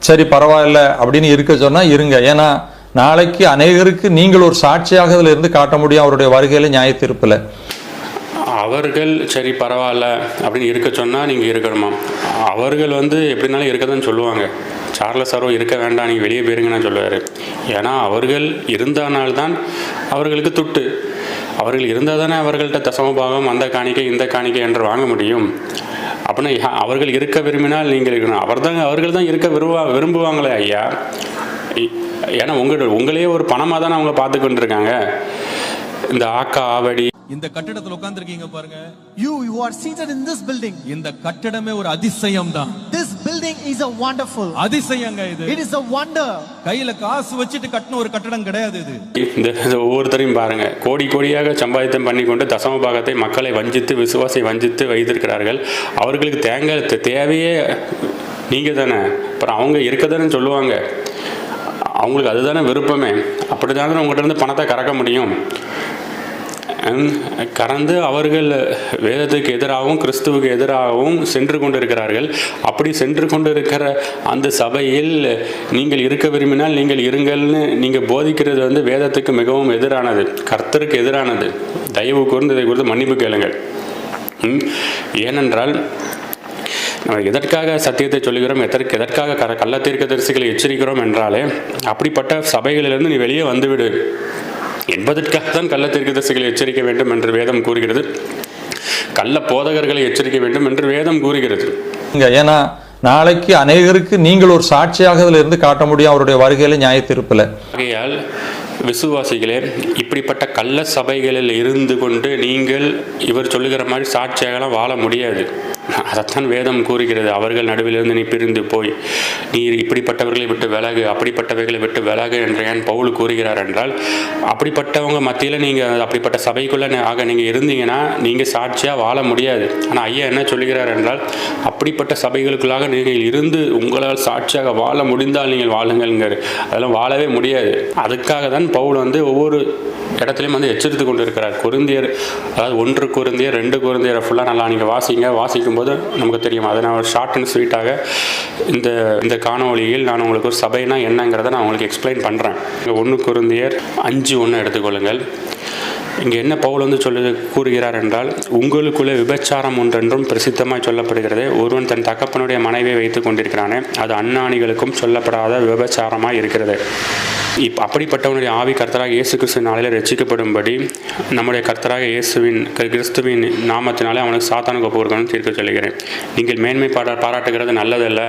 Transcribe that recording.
சரி பரவாயில்ல அப்படின்னு இருக்க சொன்னா இருங்க. ஏன்னா நாளைக்கு அநேகருக்கு நீங்கள் ஒரு சாட்சியாக அதில் இருந்து காட்ட முடியும் அவருடைய வருகையில் நியாய தீர்ப்பில். அவர்கள் சரி பரவாயில்ல அப்படின்னு இருக்க சொன்னால் நீங்கள் இருக்கணுமா? அவர்கள் எப்படினாலும் இருக்க தான் சொல்லுவாங்க. சார்லஸ் சரோ இருக்க வேண்டாம், நீங்கள் வெளியே போயிருங்கன்னு சொல்லுவார். ஏன்னா அவர்கள் இருந்தால்தான் அவர்களுக்கு துட்டு. அவர்கள் இருந்தால் தானே அவர்கள்ட்ட தசமபாகம் அந்த காணிக்கை இந்த காணிக்கை என்று வாங்க முடியும். அப்படின்னா அவர்கள் இருக்க விரும்பினால் நீங்கள் இருக்கணும். அவர்கள் தான் இருக்க விரும்புவாங்களே ஐயா. ஏன்னா உங்களையே ஒரு பணமாக தானே அவங்க பார்த்து கொண்டு இருக்காங்க. இந்த ஆக்கா ஆவடி இந்த கட்டடத்துல உட்கார்ந்திருக்கீங்க பாருங்க. You are seated in this building. இந்த கட்டடமே ஒரு அதிசயம் தான். This building is a wonderful. அதிசயங்க இது. It is a wonder. கையில காசு வச்சிட்டு கட்டின ஒரு கட்டடம் கிடையாது இது. இந்த ஒவ்வொருத்தரையும் பாருங்க, கோடி கோடியாக சம்பாதித்தம் பண்ணி கொண்டு தசம பாகத்தை மக்களை வஞ்சித்து விசுவாசை வஞ்சித்து வைத்திருக்கிறார்கள். அவர்களுக்கு தேவையே நீங்க தானே. அப்புறம் அவங்க இருக்கதானே சொல்லுவாங்க. அவங்களுக்கு அதுதானே விருப்பமே. அப்படி தானே உங்கள்கிட்ட இருந்து பணத்தை கறக்க முடியும். கறந்து அவர்கள் வேதத்துக்கு எதிராகவும் கிறிஸ்துவுக்கு எதிராகவும் சென்று கொண்டு இருக்கிறார்கள். அப்படி சென்று கொண்டு இருக்கிற அந்த சபையில் நீங்கள் இருக்க விரும்பினால் நீங்கள் இருங்கள்னு நீங்கள் போதிக்கிறது வேதத்துக்கு மிகவும் எதிரானது, கர்த்தருக்கு எதிரானது. தயவு கூர்ந்து இதை குறித்து மன்னிப்பு கேளுங்கள். ஏனென்றால் நம்ம எதற்காக சத்தியத்தை சொல்லுகிறோம், எதற்காக கள்ள தீர்க்கதரிசிகளை எச்சரிக்கிறோம் என்றாலே அப்படிப்பட்ட சபைகளிலிருந்து நீ வெளியே வந்துவிடு என்பதற்காக தான் கள்ள தீர்க்கதரிசிகளை எச்சரிக்க வேண்டும் என்று வேதம் கூறுகிறது. கள்ள போதகர்களை எச்சரிக்க வேண்டும் என்று வேதம் கூறுகிறது. ஏன்னா நாளைக்கு அநேகருக்கு நீங்கள் ஒரு சாட்சியாக அதில் இருந்து காட்ட முடியும் அவருடைய வருகையில் நியாய தீர்ப்பில். ஆகையால் விசுவாசிகளே, இப்படிப்பட்ட கள்ள சபைகளில் இருந்து கொண்டு நீங்கள் இவர் சொல்லுகிற மாதிரி சாட்சியாகலாம் வாழ முடியாது. அதைத்தான் வேதம் கூறுகிறது. அவர்கள் நடுவிலிருந்து நீ பிரிந்து போய் நீ இப்படிப்பட்டவர்களை விட்டு விலகு, அப்படிப்பட்டவர்களை விட்டு விலகு என்று ஏன் பவுல் கூறுகிறார் என்றால், அப்படிப்பட்டவங்க மத்தியில் நீங்கள் அப்படிப்பட்ட சபைக்குள்ளே நீங்கள் இருந்தீங்கன்னா நீங்கள் சாட்சியாக வாழ முடியாது. ஆனால் ஐயா என்ன சொல்லுகிறார் என்றால், அப்படிப்பட்ட சபைகளுக்குள்ளாக நீங்கள் இருந்து உங்களால் சாட்சியாக வாழ முடிந்தால் நீங்கள் வாழுங்கள்ங்காரு. அதெல்லாம் வாழவே முடியாது. அதுக்காக தான் பவுல் ஒவ்வொரு இடத்துலையும் எச்சரித்து கொண்டு இருக்கிறார். கொரிந்தியர், அதாவது 1 கொரிந்தியர் 2 கொரிந்தியரை ஃபுல்லாக நல்லா நீங்கள் வாசிக்கும் போது நமக்கு தெரியும். அதை நான் ஒரு ஷார்ட் அண்ட் ஸ்வீட்டாக இந்த காணொளியில் நான் உங்களுக்கு ஒரு சபைனா என்னங்கிறத நான் உங்களுக்கு எக்ஸ்பிளைன் பண்ணுறேன். 1 கொரிந்தியர் 5:1 எடுத்துக்கொள்ளுங்கள். இங்கே என்ன பவுல் கூறுகிறார் என்றால், உங்களுக்குள்ளே விபச்சாரம் ஒன்றென்றும் பிரசித்தமாய் சொல்லப்படுகிறது. ஒருவன் தன் தகப்பனுடைய மனைவியை வைத்துக் கொண்டிருக்கிறானே, அது அந்நாணிகளுக்கும் சொல்லப்படாத விபச்சாரமாய் இருக்கிறது. அப்படிப்பட்டவனுடைய ஆவி கர்த்தராக இயேசு கிறிஸ்துவின் நாளில் ரட்சிக்கப்படும்படி நம்முடைய கர்த்தராக கிறிஸ்துவின் நாமத்தினாலே அவனுக்கு சாத்தானுக்கு ஒப்பு கொடுக்கணும்னு தீர்க்க சொல்லுகிறேன். நீங்கள் மேன்மை பாராட்டுகிறது நல்லதல்ல.